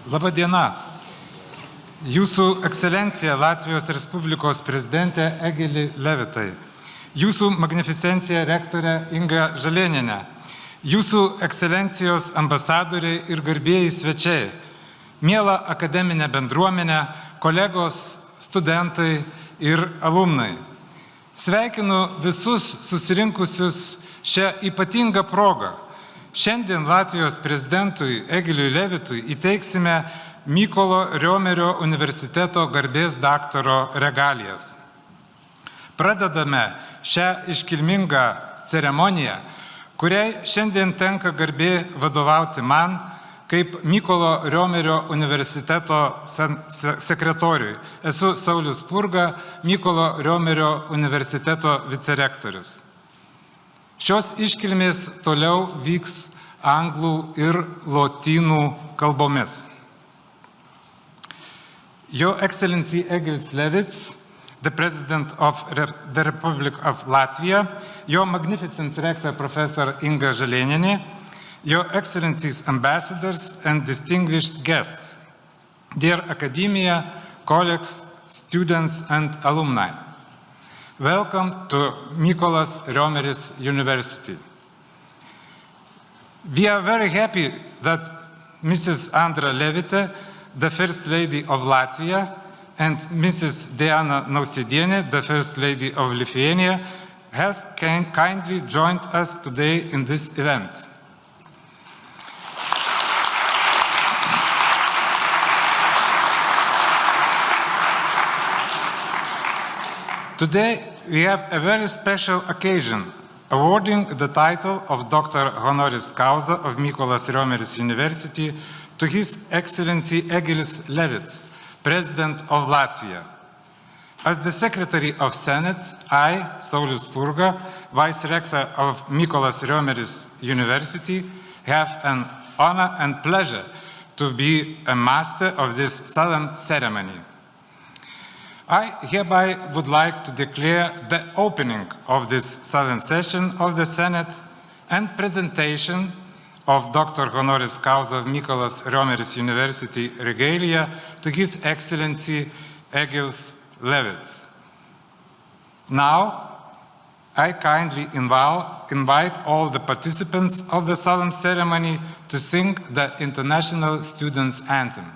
Labą dieną. Jūsų ekscelencija Latvijos Respublikos prezidentė Egiliui Levitai. Jūsų magnificencija rektorė Inga Žalėnienė. Jūsų ekscelencijos ambasadoriai ir garbėjai svečiai. Miela akademinė bendruomenė, kolegos, studentai ir alumnai. Sveikinu visus susirinkusius šią ypatingą progą. Šiandien Latvijos prezidentui Egiliui Levitui įteiksime Mykolo Riomerio universiteto garbės daktaro regalijas. Pradedame šią iškilmingą ceremoniją, kuriai šiandien tenka garbė vadovauti man, kaip Mykolo Riomerio universiteto sekretoriui. Esu Saulius Spurga, Mykolo Riomerio universiteto vicerektorius. Šios iškilmės toliau vyks anglų ir lotynų kalbomis. Your Excellency Egils Levits, the President of the Republic of Latvia, Your Magnificent Rector Professor Inga Žalėnienė, Your Excellencies Ambassadors and distinguished guests, dear academia, colleagues, students and alumni. Welcome to Mykolas Riomeris University. We are very happy that Mrs. Andra Levite, the First Lady of Latvia, and Mrs. Diana Nausėdienė, the First Lady of Lithuania, has kindly joined us today in this event. Today, we have a very special occasion, awarding the title of Dr. Honoris Causa of Mykolas Riomeris University to His Excellency Egiliui Levitui, President of Latvia. As the Secretary of Senate, I, Saulius Spurga, Vice Rector of Mykolas Riomeris University, have an honor and pleasure to be a master of this solemn ceremony. I hereby would like to declare the opening of this solemn session of the Senate and presentation of Dr. Honoris Causa of Mykolas Riomeris University regalia to His Excellency Egils Levits. Now, I kindly invite all the participants of the solemn ceremony to sing the International Students' Anthem.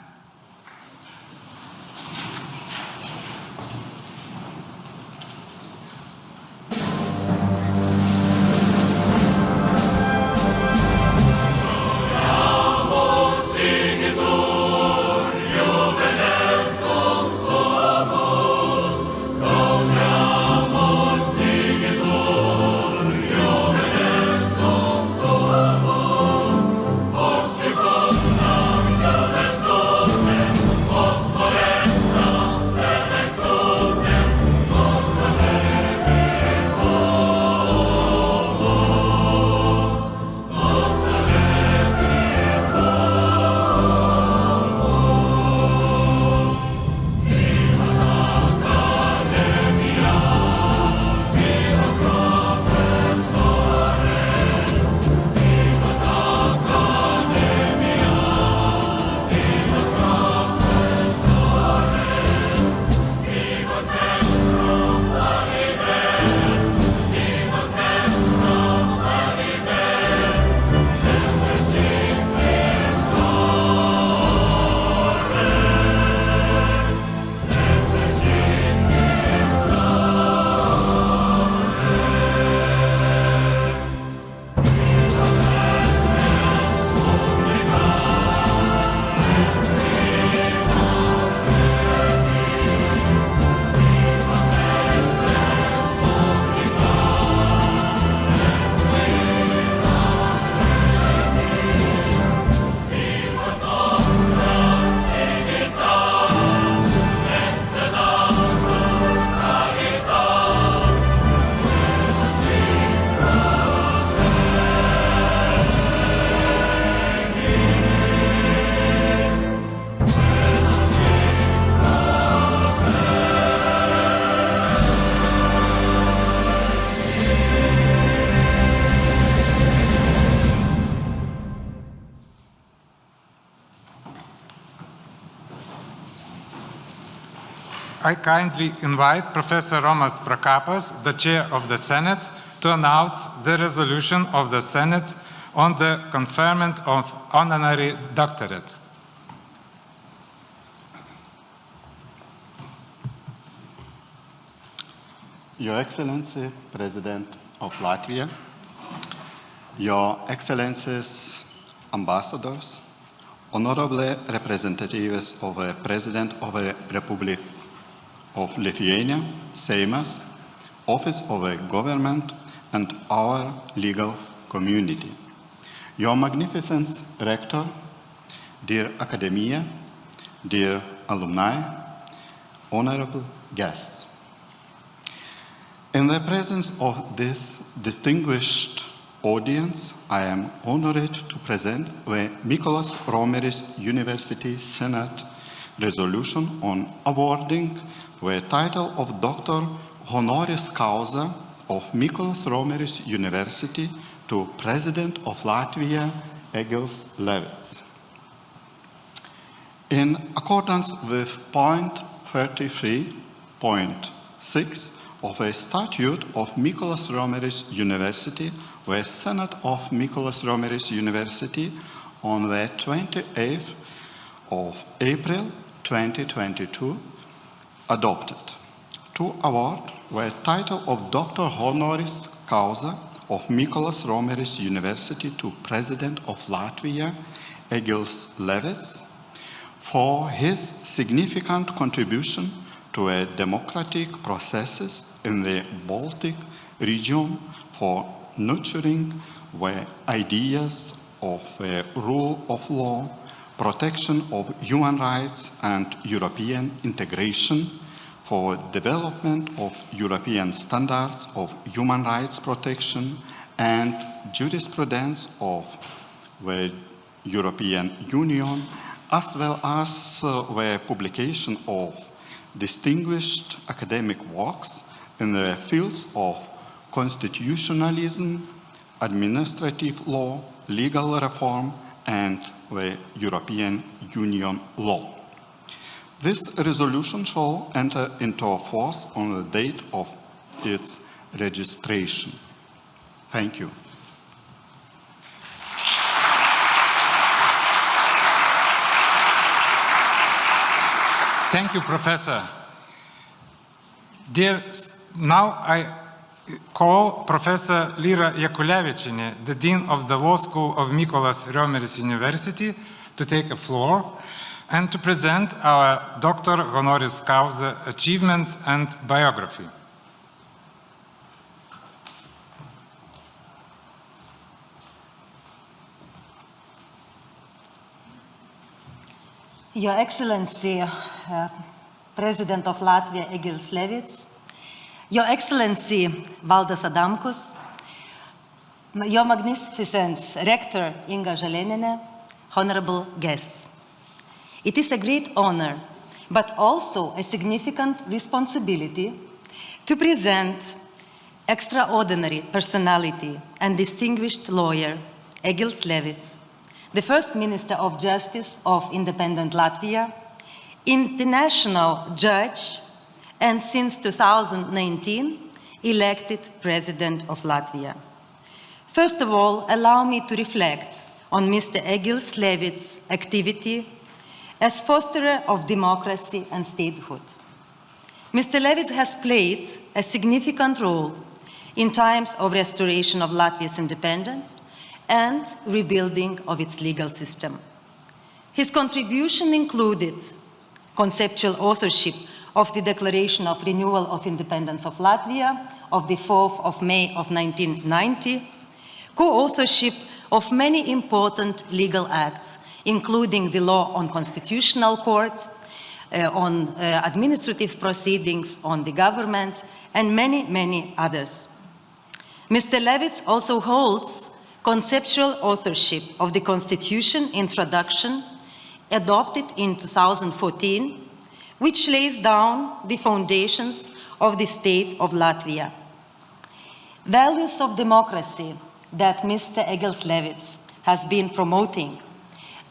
Go! I kindly invite Professor Romas Prakapas, the Chair of the Senate, to announce the resolution of the Senate on the conferment of honorary doctorate. Your Excellency, President of Latvia, Your Excellencies, Ambassadors, Honorable Representatives of the President of the Republic of Lithuania, Seimas, Office of the Government, and our legal community. Your Magnificence Rector, dear Academia, dear alumni, honorable guests. In the presence of this distinguished audience, I am honored to present the Mykolas Romeris University Senate resolution on awarding the title of Doctor Honoris Causa of Mykolas Romeris University to President of Latvia, Egils Levits. In accordance with point 33.6 of a statute of Mykolas Romeris University, the Senate of Mykolas Romeris University on the 28th of April 2022 adopted to award the title of Doctor Honoris Causa of Mykolas Romeris University to President of Latvia, Egils Levits, for his significant contribution to democratic processes in the Baltic region, for nurturing the ideas of the rule of law, protection of human rights and European integration, for development of European standards of human rights protection and jurisprudence of the European Union, as well as the publication of distinguished academic works in the fields of constitutionalism, administrative law, legal reform, and the European Union law. This resolution shall enter into force on the date of its registration. Thank you. Thank you, Professor. Now I call Professor Lyra Jakulevičienė, the Dean of the Law School of Mykolas Romeris University, to take a floor and to present our Dr. Honoris Causa achievements and biography. Your Excellency, President of Latvia, Egils Levits, Your Excellency, Valdas Adamkus, Your Magnificence, Rector Inga Žalėnienė, honorable guests. It is a great honor, but also a significant responsibility to present extraordinary personality and distinguished lawyer, Egils Levits, the first Minister of Justice of independent Latvia, international judge, and since 2019, elected President of Latvia. First of all, allow me to reflect on Mr. Egils Levits' activity as fosterer of democracy and statehood. Mr. Levits has played a significant role in times of restoration of Latvia's independence and rebuilding of its legal system. His contribution included conceptual authorship of the Declaration of Renewal of Independence of Latvia of the 4th of May of 1990, co-authorship of many important legal acts, including the law on constitutional court, on administrative proceedings, on the government, and many, many others. Mr. Levits also holds conceptual authorship of the Constitution introduction adopted in 2014, which lays down the foundations of the state of Latvia. Values of democracy that Mr. Egils Levits has been promoting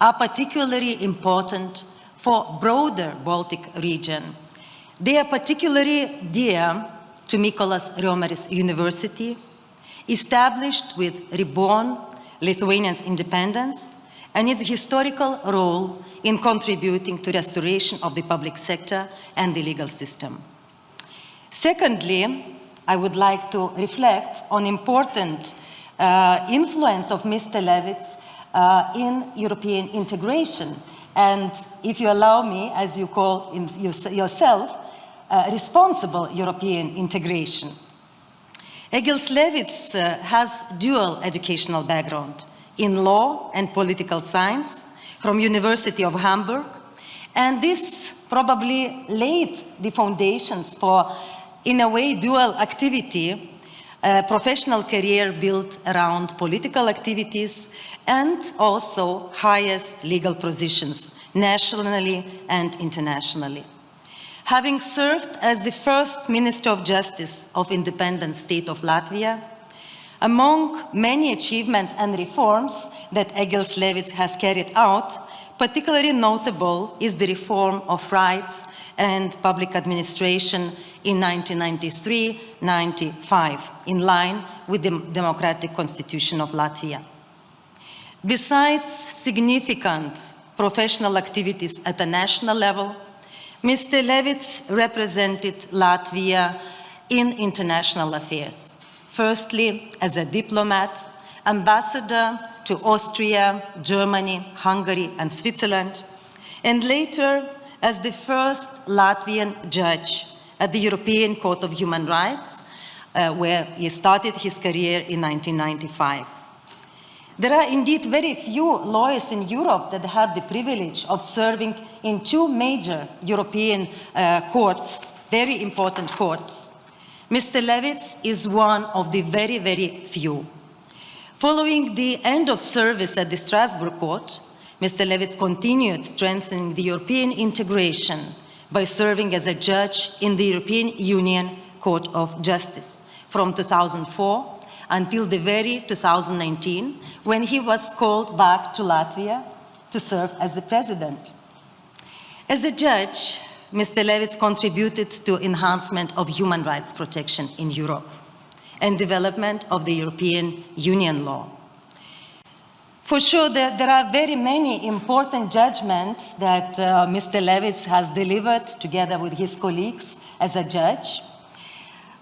are particularly important for broader Baltic region, They are particularly dear to Mykolas Riomeris University, established with reborn Lithuanians' independence and its historical role in contributing to restoration of the public sector and the legal system. Secondly, I would like to reflect on important influence of Mr. Levits in European integration, and if you allow me, as you call yourself, responsible European integration. Egils Levits has dual educational background in law and political science from University of Hamburg, and this probably laid the foundations for, in a way, dual activity, a professional career built around political activities and also highest legal positions nationally and internationally. Having served as the first Minister of Justice of independent state of Latvia, among many achievements and reforms that Egils Levits has carried out, particularly notable is the reform of rights and public administration in 1993-95, in line with the democratic constitution of Latvia. Besides significant professional activities at a national level, Mr. Levits represented Latvia in international affairs. Firstly, as a diplomat, ambassador to Austria, Germany, Hungary, and Switzerland, and later as the first Latvian judge at the European Court of Human Rights, where he started his career in 1995. There are indeed very few lawyers in Europe that had the privilege of serving in two major European courts, very important courts. Mr. Levits is one of the very, very few. Following the end of service at the Strasbourg court, Mr. Levits continued strengthening the European integration by serving as a judge in the European Union Court of Justice from 2004 until the very 2019, when he was called back to Latvia to serve as the president. As a judge, Mr. Levits contributed to enhancement of human rights protection in Europe and development of the European Union law. For sure, there are very many important judgments that Mr. Levits has delivered together with his colleagues as a judge.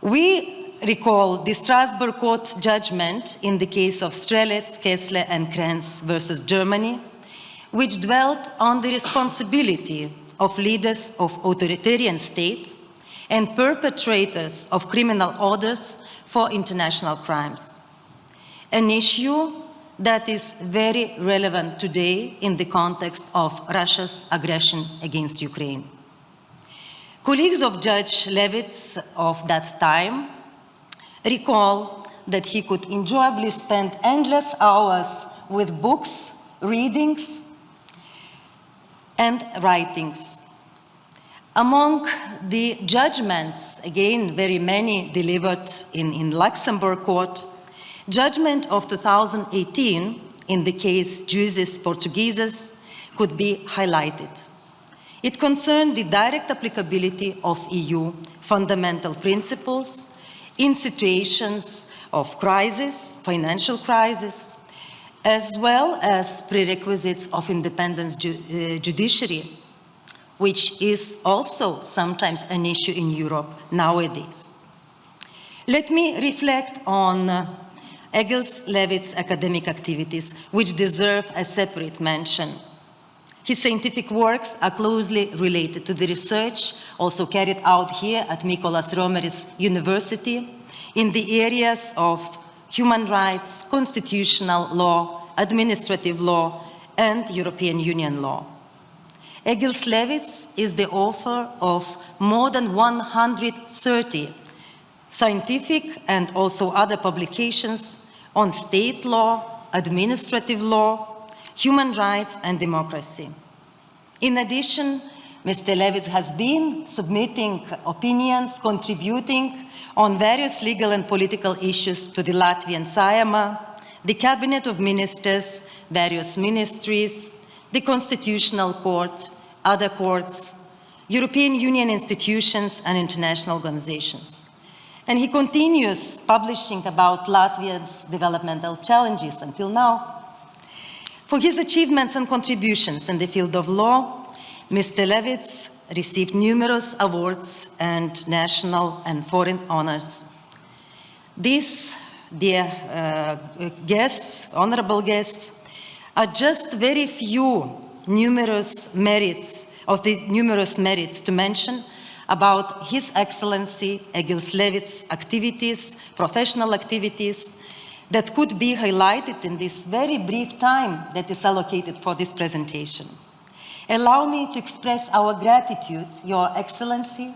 We recall the Strasbourg Court judgment in the case of Strelitz, Kessler, and Krenz versus Germany, which dwelt on the responsibility of leaders of authoritarian state and perpetrators of criminal orders for international crimes. An issue that is very relevant today in the context of Russia's aggression against Ukraine. Colleagues of Judge Levits of that time recall that he could enjoyably spend endless hours with books, readings, and writings. Among the judgments, again, very many delivered in Luxembourg court, judgment of 2018 in the case Juizes Portugueses could be highlighted. It concerned the direct applicability of EU fundamental principles in situations of crisis, financial crisis, as well as prerequisites of independent judiciary, which is also sometimes an issue in Europe nowadays. Let me reflect on Egils Levits' academic activities, which deserve a separate mention. His scientific works are closely related to the research also carried out here at Mykolas Riomeris University in the areas of human rights, constitutional law, administrative law, and European Union law. Egils Levits is the author of more than 130 scientific and also other publications on state law, administrative law, human rights, and democracy. In addition, Mr. Levits has been submitting opinions, contributing on various legal and political issues to the Latvian Saeima, the Cabinet of Ministers, various ministries, the Constitutional Court, other courts, European Union institutions and international organizations. And he continues publishing about Latvia's developmental challenges until now. For his achievements and contributions in the field of law, Mr. Levits received numerous awards and national and foreign honors. These, dear guests, honorable guests, are just very few numerous merits to mention about His Excellency Egils Levits' activities, professional activities, that could be highlighted in this very brief time that is allocated for this presentation. Allow me to express our gratitude, Your Excellency,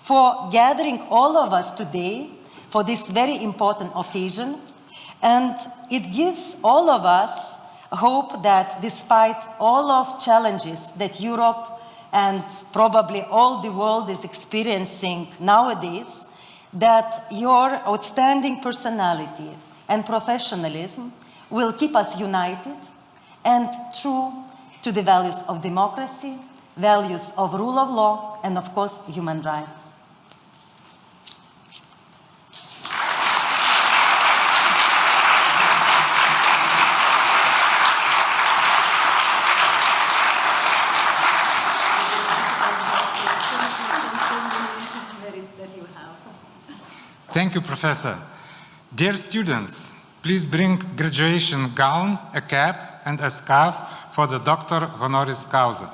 for gathering all of us today for this very important occasion, and it gives all of us hope that despite all of challenges that Europe and probably all the world is experiencing nowadays, that your outstanding personality and professionalism will keep us united and true to the values of democracy, values of rule of law, and of course, human rights. Thank you, Professor. Dear students, please bring graduation gown, a cap, and a scarf for the Dr. Honoris Causa.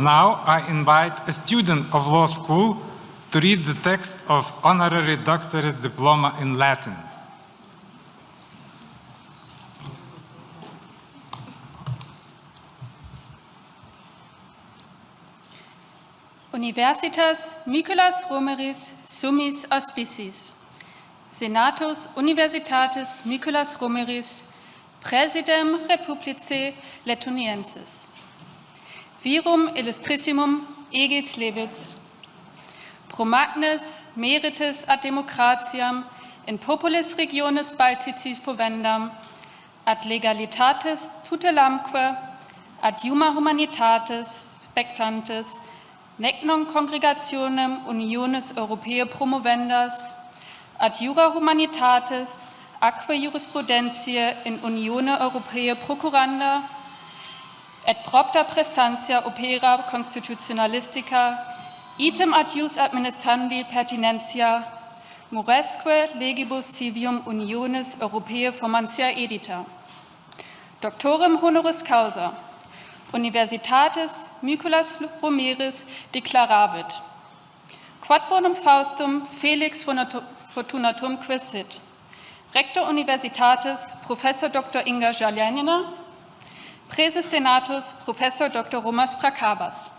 Now I invite a student of law school to read the text of honorary doctorate diploma in Latin. Universitas Mykolas Romeris summis auspicis. Senatus Universitatis Mykolas Romeris Presidem Republicae Lettoniensis. Virum illustrissimum Egils Levits. Pro magnis meritis ad democratiam in populis regionis Baltici fovendam, ad legalitatis tutelamque, ad iuma humanitatis spectantes, nec non congregationem unionis Europaeae promovendas, ad jura humanitatis, aqua jurisprudentiae in Unione Europaeae procuranda, et propter prestantia opera constitutionalistica, item ad ius administrandi pertinentia, moresque legibus civium Unionis Europaeae formantia edita. Doctorem Honoris Causa, Universitatis Mykolas Romeris declaravit. Quod bonum Faustum Felix Fortunatum quesit. Rector Universitatis Professor Dr. Inga Jaljanina, Praeses Senatus Professor Dr. Romas Prakabas.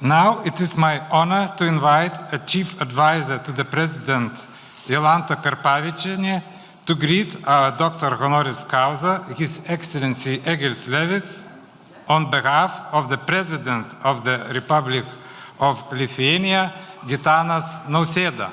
Now it is my honor to invite a chief advisor to the President, Jolanta Karpavičienė, to greet our Dr. Honoris Causa, His Excellency Egils Levits, on behalf of the President of the Republic of Lithuania, Gitanas Nausėda.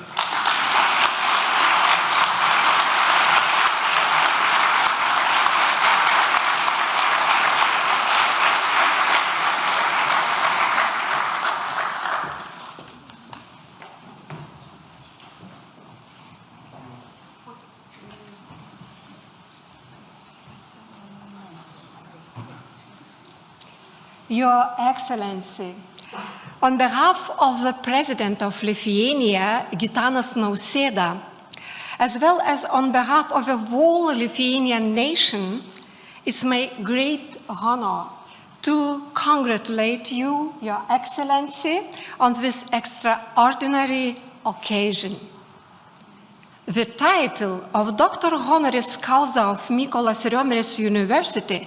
Your Excellency, on behalf of the President of Lithuania, Gitanas Nausėda, as well as on behalf of the whole Lithuanian nation, it's my great honor to congratulate you, Your Excellency, on this extraordinary occasion. The title of Doctor Honoris Causa of Mykolas Riomeris University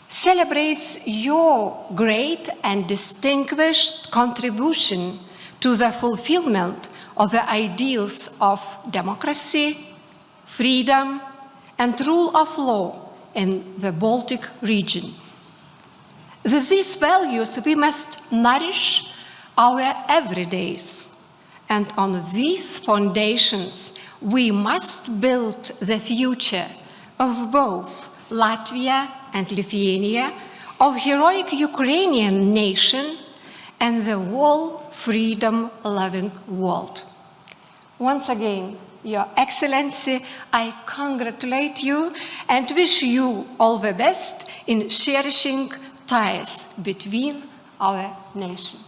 celebrates your great and distinguished contribution to the fulfillment of the ideals of democracy, freedom, and rule of law in the Baltic region. With these values, we must nourish our everydays, and on these foundations, we must build the future of both Latvia and Lithuania, of heroic Ukrainian nation, and the whole freedom-loving world. Once again, Your Excellency, I congratulate you and wish you all the best in cherishing ties between our nation.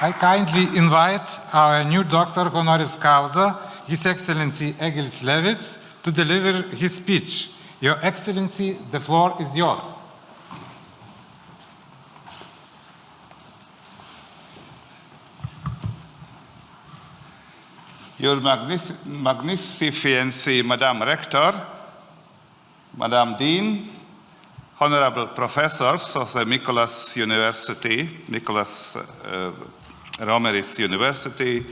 I kindly invite our new Doctor Honoris Causa, His Excellency Egils Levits, to deliver his speech. Your Excellency, the floor is yours. Your Magnificency, Madame Rector, Madame Dean, honorable professors of the Mykolas Romeris University,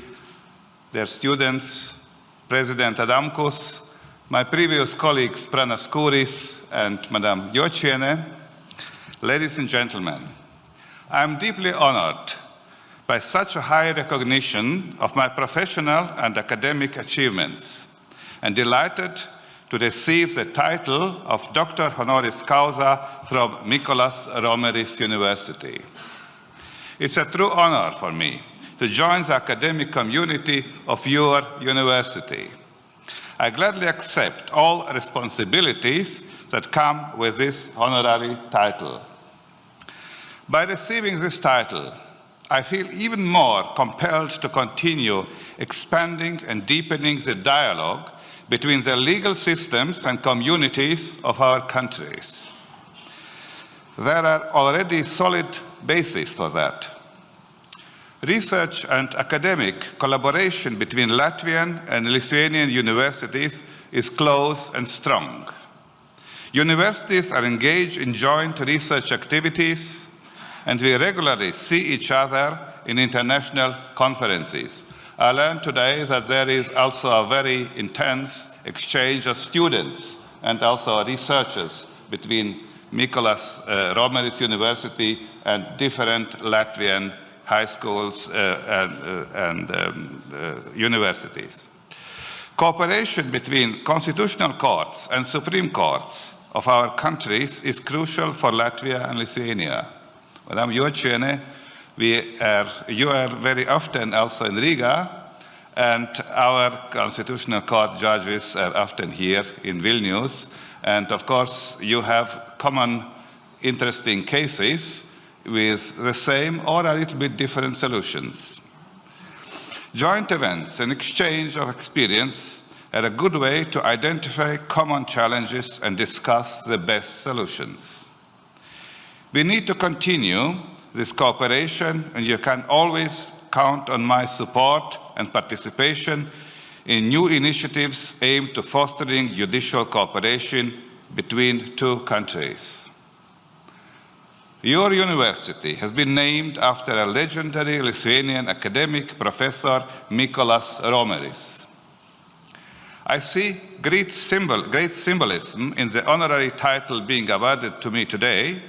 their students, President Adamkus, my previous colleagues Pranas Kouris and Madame Jociene, ladies and gentlemen, I am deeply honored by such a high recognition of my professional and academic achievements, and delighted to receive the title of Doctor Honoris Causa from Mykolas Romeris University. It's a true honor for me to join the academic community of your university. I gladly accept all responsibilities that come with this honorary title. By receiving this title, I feel even more compelled to continue expanding and deepening the dialogue between the legal systems and communities of our countries. There are already solid bases for that. Research and academic collaboration between Latvian and Lithuanian universities is close and strong. Universities are engaged in joint research activities, and we regularly see each other in international conferences. I learned today that there is also a very intense exchange of students and also researchers between Mykolas Romeris University and different Latvian high schools and universities. Cooperation between constitutional courts and supreme courts of our countries is crucial for Latvia and Lithuania. Madame Jociene, you are very often also in Riga, and our constitutional court judges are often here in Vilnius. And of course, you have common interesting cases with the same or a little bit different solutions. Joint events and exchange of experience are a good way to identify common challenges and discuss the best solutions. We need to continue this cooperation, and you can always count on my support and participation in new initiatives aimed to fostering judicial cooperation between two countries. Your university has been named after a legendary Lithuanian academic, Professor Mykolas Romeris. I see great symbolism in the honorary title being awarded to me today,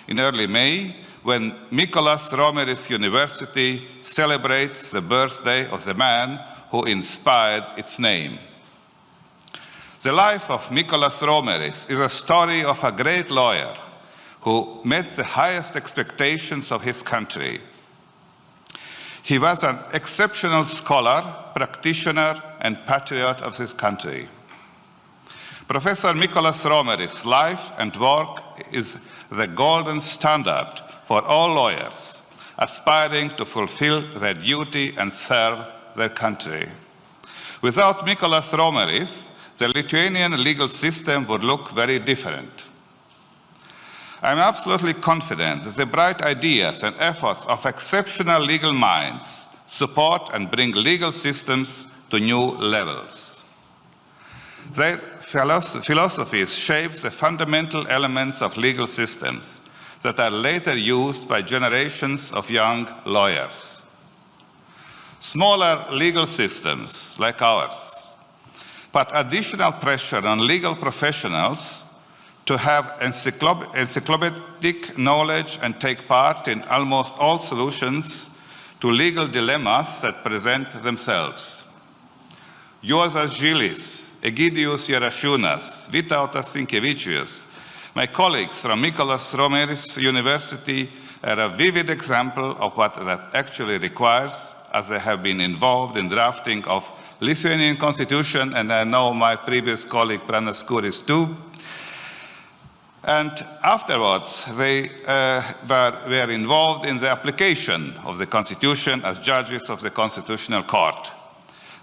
in early May, when Mykolas Romeris University celebrates the birthday of the man who inspired its name. The life of Mykolas Romeris is a story of a great lawyer who met the highest expectations of his country. He was an exceptional scholar, practitioner, and patriot of his country. Professor Mykolas Romeris' life and work is the golden standard for all lawyers aspiring to fulfill their duty and serve their country. Without Mykolas Romeris, the Lithuanian legal system would look very different. I am absolutely confident that the bright ideas and efforts of exceptional legal minds support and bring legal systems to new levels. Their philosophies shape the fundamental elements of legal systems that are later used by generations of young lawyers. Smaller legal systems like ours put additional pressure on legal professionals to have encyclopedic knowledge and take part in almost all solutions to legal dilemmas that present themselves. Juozas Žilis, Egidijus Jarašiūnas, Vytautas Sinkevičius, my colleagues from Mykolas Romeris University are a vivid example of what that actually requires, as they have been involved in drafting of Lithuanian constitution, and I know my previous colleague Pranas Kouris too. And afterwards, they were involved in the application of the Constitution as judges of the Constitutional Court,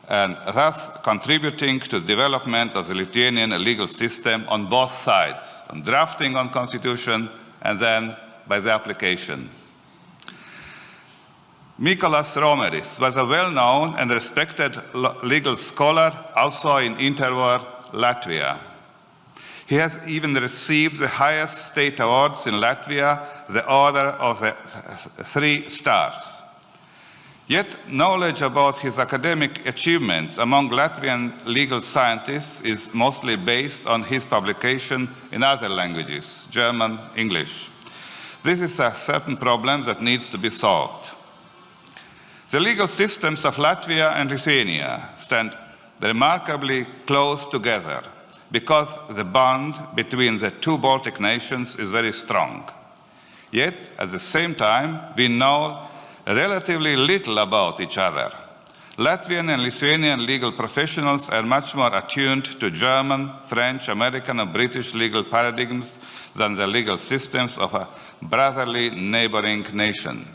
and thus contributing to the development of the Lithuanian legal system on both sides, on drafting on Constitution and then by the application. Mykolas Romeris was a well-known and respected legal scholar, also in interwar Latvia. He has even received the highest state awards in Latvia, the Order of the 3 Stars. Yet knowledge about his academic achievements among Latvian legal scientists is mostly based on his publication in other languages, German, English. This is a certain problem that needs to be solved. The legal systems of Latvia and Lithuania stand remarkably close together because the bond between the 2 Baltic nations is very strong. Yet, at the same time, we know relatively little about each other. Latvian and Lithuanian legal professionals are much more attuned to German, French, American, and British legal paradigms than the legal systems of a brotherly neighboring nation.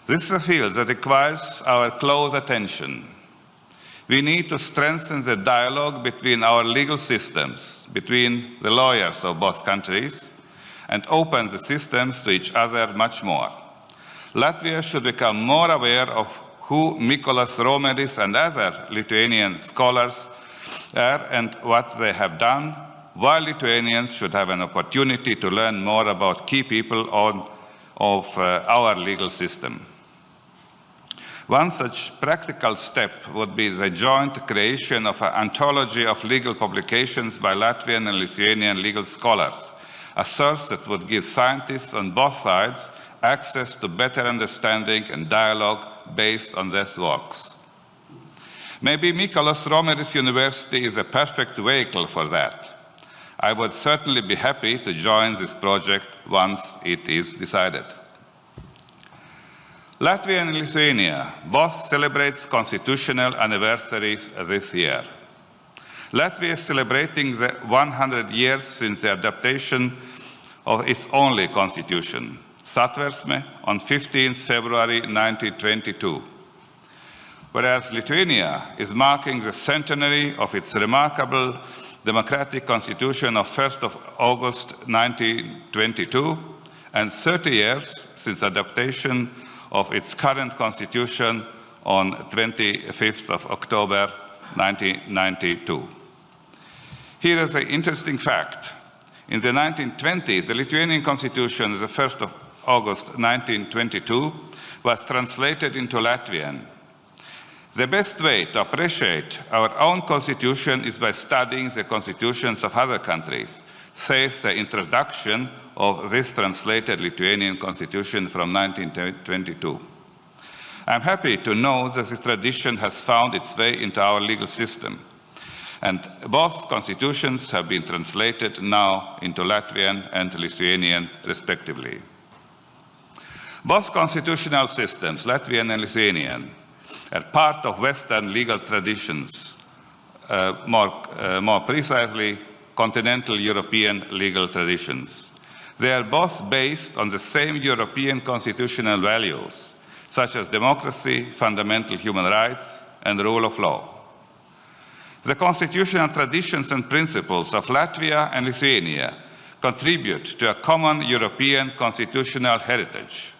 This is a field that requires our close attention. We need to strengthen the dialogue between our legal systems, between the lawyers of both countries, and open the systems to each other much more. Latvia should become more aware of who Mykolas Romeris and other Lithuanian scholars are and what they have done, while Lithuanians should have an opportunity to learn more about key people of our legal system. One such practical step would be the joint creation of an anthology of legal publications by Latvian and Lithuanian legal scholars, a source that would give scientists on both sides access to better understanding and dialogue based on these works. Maybe Mykolas Romeris University is a perfect vehicle for that. I would certainly be happy to join this project once it is decided. Latvia and Lithuania both celebrate constitutional anniversaries this year. Latvia is celebrating the 100 years since the adoption of its only constitution, Satversme, on 15th February 1922. Whereas Lithuania is marking the centenary of its remarkable democratic constitution of 1st of August 1922 and 30 years since adoption of its current constitution on 25th of October 1992. Here is an interesting fact. In the 1920s, the Lithuanian constitution, the 1st of August 1922, was translated into Latvian. The best way to appreciate our own constitution is by studying the constitutions of other countries, says the introduction of this translated Lithuanian constitution from 1922. I'm happy to know that this tradition has found its way into our legal system, and both constitutions have been translated now into Latvian and Lithuanian respectively. Both constitutional systems, Latvian and Lithuanian, are part of Western legal traditions, more precisely, continental European legal traditions. They are both based on the same European constitutional values, such as democracy, fundamental human rights, and rule of law. The constitutional traditions and principles of Latvia and Lithuania contribute to a common European constitutional heritage.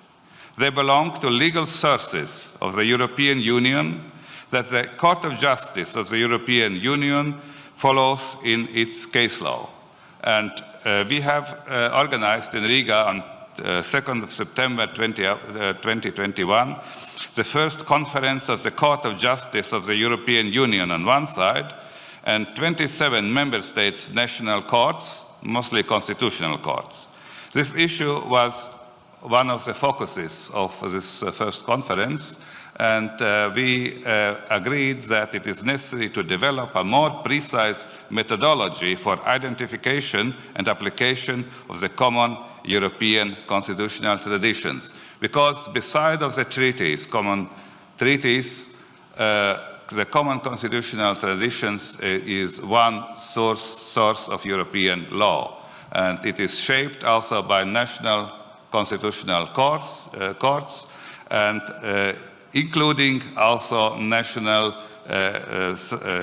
They belong to legal sources of the European Union that the Court of Justice of the European Union follows in its case law. And we have organized in Riga on 2nd of September 2021 the first conference of the Court of Justice of the European Union on one side and 27 member states' national courts, mostly constitutional courts. This issue was one of the focuses of this first conference, and we agreed that it is necessary to develop a more precise methodology for identification and application of the common European constitutional traditions. Because beside of the treaties, common treaties, the common constitutional traditions is one source of European law. and it is shaped also by national constitutional courts, and including also national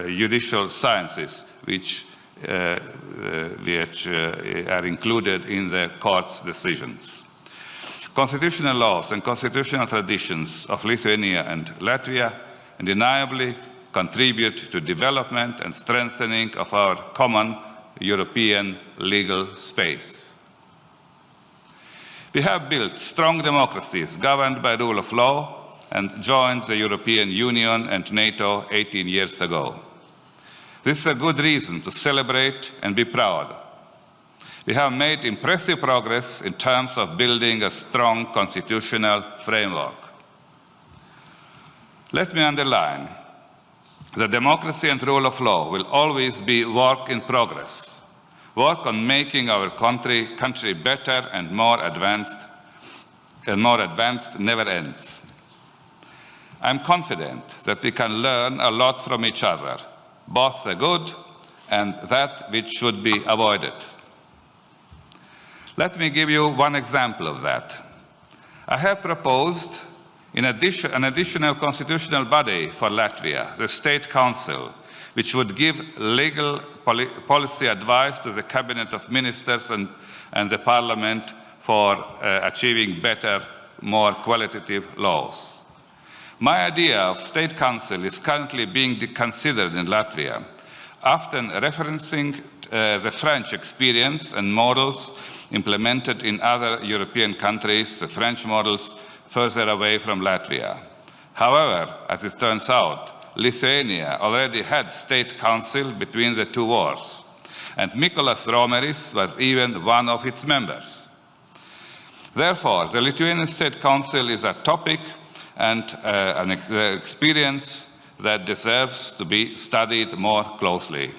judicial sciences, which are included in the court's decisions. Constitutional laws and constitutional traditions of Lithuania and Latvia undeniably contribute to development and strengthening of our common European legal space. We have built strong democracies governed by rule of law and joined the European Union and NATO 18 years ago. This is a good reason to celebrate and be proud. We have made impressive progress in terms of building a strong constitutional framework. Let me underline that democracy and rule of law will always be work in progress. Work on making our country better and more advanced never ends. I'm confident that we can learn a lot from each other, both the good and that which should be avoided. Let me give you one example of that. I have proposed an additional constitutional body for Latvia, the State Council, which would give legal policy advice to the Cabinet of Ministers and the Parliament for achieving better, more qualitative laws. My idea of State Council is currently being considered in Latvia, often referencing the French experience and models implemented in other European countries, the French models further away from Latvia. However, as it turns out, Lithuania already had State Council between the two wars, and Mykolas Romeris was even one of its members. Therefore, the Lithuanian State Council is a topic and an experience that deserves to be studied more closely.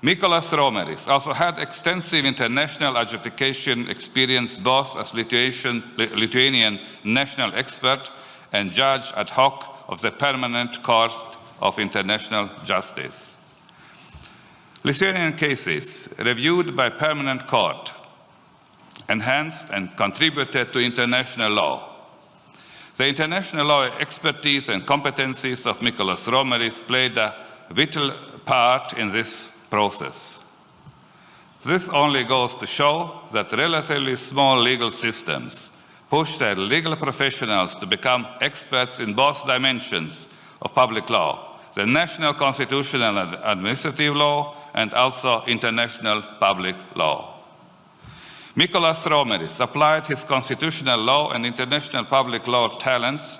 Mykolas Romeris also had extensive international adjudication experience both as Lithuanian national expert and judge ad hoc of the Permanent Court of International Justice. Lithuanian cases reviewed by Permanent Court enhanced and contributed to international law. The international law expertise and competencies of Mykolas Romeris played a vital part in this process. This only goes to show that relatively small legal systems push their legal professionals to become experts in both dimensions of public law, the national constitutional and administrative law, and also international public law. Mykolas Romeris applied his constitutional law and international public law talents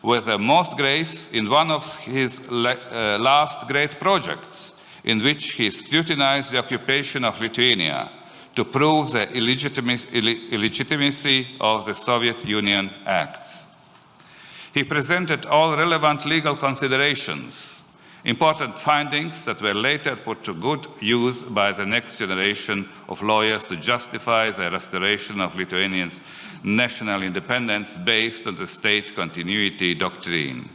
with the most grace in one of his last great projects, in which he scrutinized the occupation of Lithuania to prove the illegitimacy of the Soviet Union acts. He presented all relevant legal considerations, important findings that were later put to good use by the next generation of lawyers to justify the restoration of Lithuanians' national independence based on the state continuity doctrine.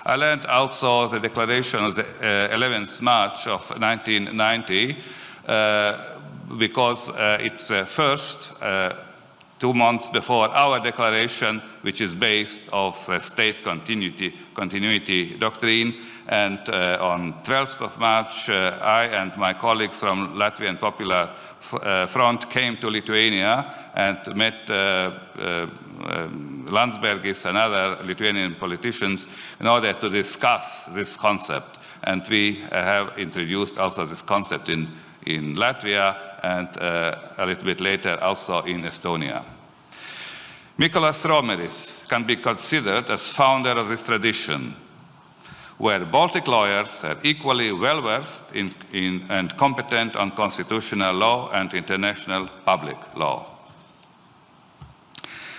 I learned also the declaration of the 11th March of 1990 because it's first 2 months before our declaration, which is based on the state continuity doctrine. And on 12th of March, I and my colleagues from Latvian Popular Front came to Lithuania and met Landsbergis and other Lithuanian politicians in order to discuss this concept. And we have introduced also this concept in Latvia and a little bit later also in Estonia. Mykolas Romeris can be considered as founder of this tradition, where Baltic lawyers are equally well-versed in and competent on constitutional law and international public law.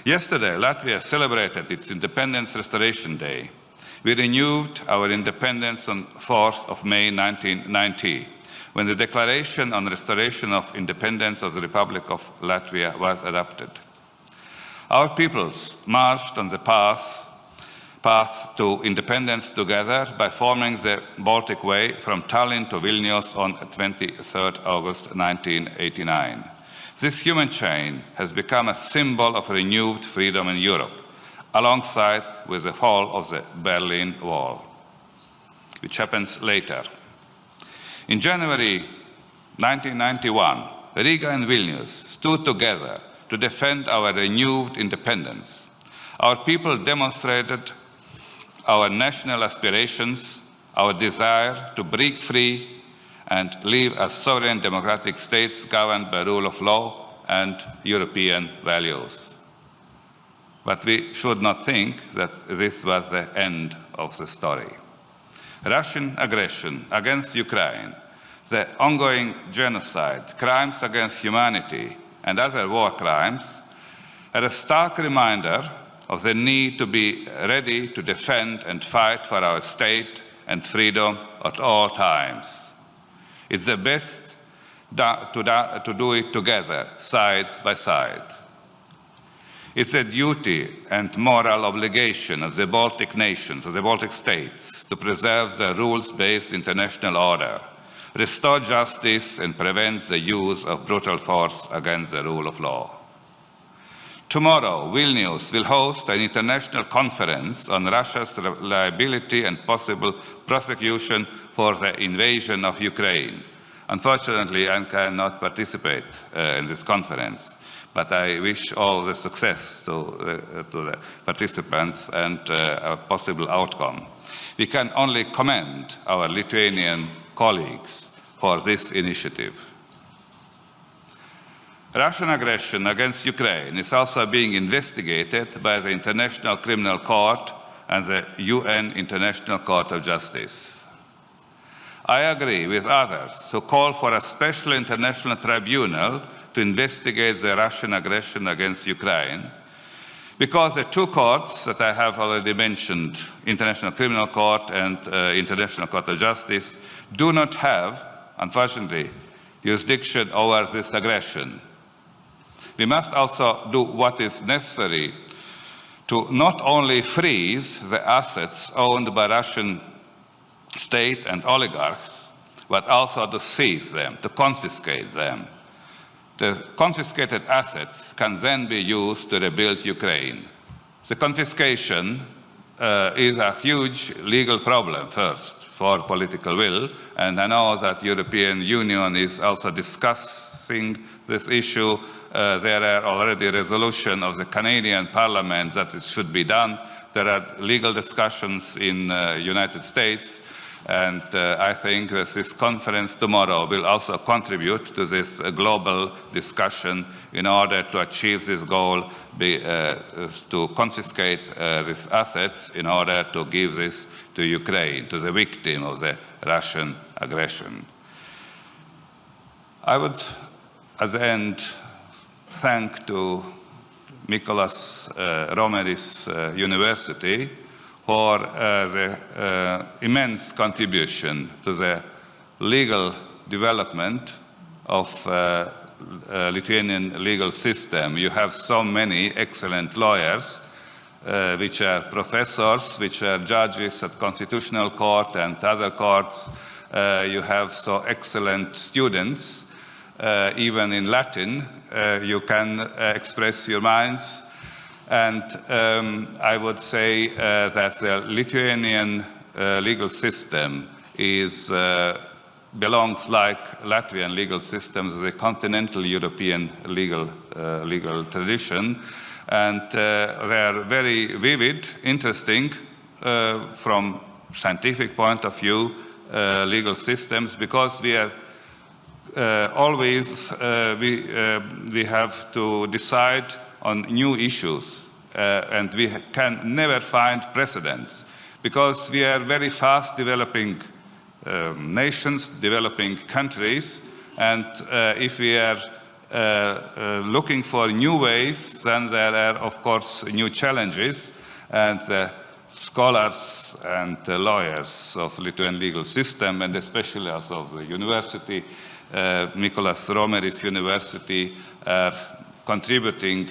Yesterday, Latvia celebrated its Independence Restoration Day. We renewed our independence on 4th of May 1990, when the Declaration on Restoration of Independence of the Republic of Latvia was adopted. Our peoples marched on the path path to independence together by forming the Baltic Way from Tallinn to Vilnius on 23rd August 1989. This human chain has become a symbol of renewed freedom in Europe, alongside with the fall of the Berlin Wall, which happens later. In January 1991, Riga and Vilnius stood together to defend our renewed independence. Our people demonstrated our national aspirations, our desire to break free and live as sovereign democratic states governed by rule of law and European values. But we should not think that this was the end of the story. Russian aggression against Ukraine, the ongoing genocide, crimes against humanity, and other war crimes are a stark reminder of the need to be ready to defend and fight for our state and freedom at all times. It's the best to do it together, side by side. It's a duty and moral obligation of the Baltic nations, of the Baltic states, to preserve the rules-based international order, restore justice, and prevent the use of brutal force against the rule of law. Tomorrow, Vilnius will host an international conference on Russia's liability and possible prosecution for the invasion of Ukraine. Unfortunately, I cannot participate in this conference, but I wish all the success to the participants and a possible outcome. We can only commend our Lithuanian colleagues for this initiative. Russian aggression against Ukraine is also being investigated by the International Criminal Court and the UN International Court of Justice. I agree with others who call for a special international tribunal to investigate the Russian aggression against Ukraine, because the two courts that I have already mentioned, International Criminal Court and International Court of Justice, do not have, unfortunately, jurisdiction over this aggression. We must also do what is necessary to not only freeze the assets owned by Russian state and oligarchs, but also to seize them, to confiscate them. The confiscated assets can then be used to rebuild Ukraine. The confiscation is a huge legal problem first for political will, and I know that the European Union is also discussing this issue. There are already resolutions of the Canadian Parliament that it should be done. There are legal discussions in the United States, and I think that this conference tomorrow will also contribute to this global discussion in order to achieve this goal, to confiscate these assets in order to give this to Ukraine, to the victim of the Russian aggression. I would, at the end, thank to Mykolas Romeris University for the immense contribution to the legal development of Lithuanian legal system. You have so many excellent lawyers, which are professors, which are judges at Constitutional Court and other courts. You have so excellent students. Even in Latin, you can express your minds. And I would say that the Lithuanian legal system belongs, like Latvian legal systems, to the continental European legal tradition. And they are very vivid, interesting from scientific point of view, legal systems, because we are always we have to decide on new issues, and we can never find precedents, because we are very fast developing nations, developing countries, and if we are looking for new ways, then there are, of course, new challenges, and the scholars and lawyers of Lithuanian legal system, and especially also of the university, Mykolas Romeris University, are contributing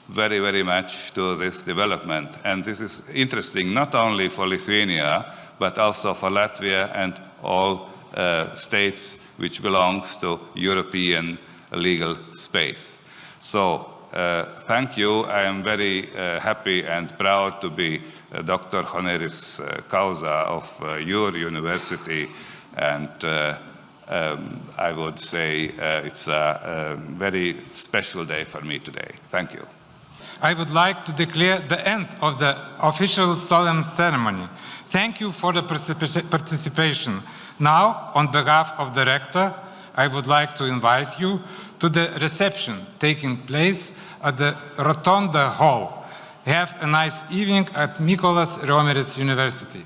very, very much to this development. And this is interesting not only for Lithuania, but also for Latvia and all states which belongs to European legal space. So thank you. I am very happy and proud to be Dr. Honoris Causa of your university, and I would say it's a very special day for me today. Thank you. I would like to declare the end of the official solemn ceremony. Thank you for the participation. Now, on behalf of the rector, I would like to invite you to the reception taking place at the Rotonda Hall. Have a nice evening at Mykolas Riomeris University.